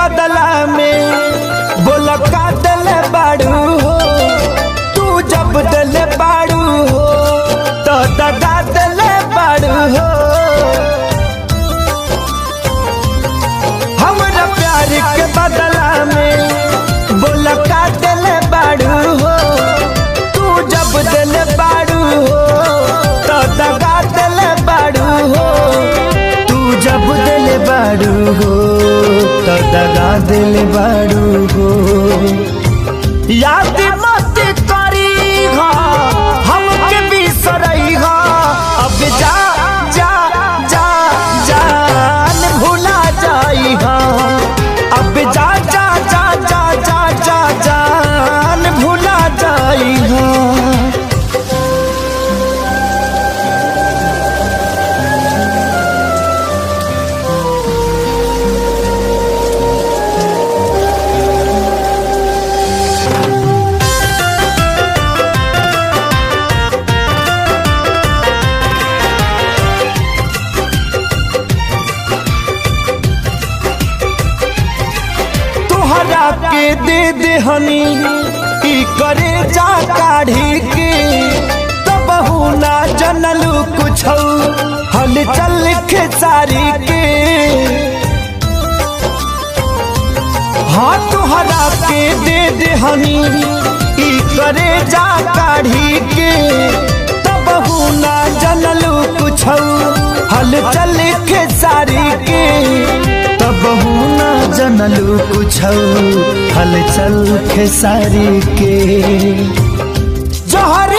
बदला में बोल का दिल बाड़ू हो। तू जब दिल बाड़ू हो तो दगा दिल बाड़ू हो। हमरा प्यार के बदला में बोल का दिल बाड़ू हो। तू जब दिल बाड़ू हो तो दगा दिल बाड़ू हो। तू जब दिल बाड़ू हो तो दगा दिल बाड़ू हो। याद मत करी हो हमके बिसरई हो। अब जा जा जा जान भुला जाई हो। अब जा जा जा जा जा जा जान भुला जाई हो। तोहरा के दे दे हनी ई करे जा काढ़ी के। तब ना जनलू कुछ हल चल खेसारी के। हाँ तोहरा के दे दे हनी ई करे जा काढ़ी के। तब ना जनलू कुछ हल चल खेसारी के। तब ना जनलू कुछ हल चल खेसारी के। जहर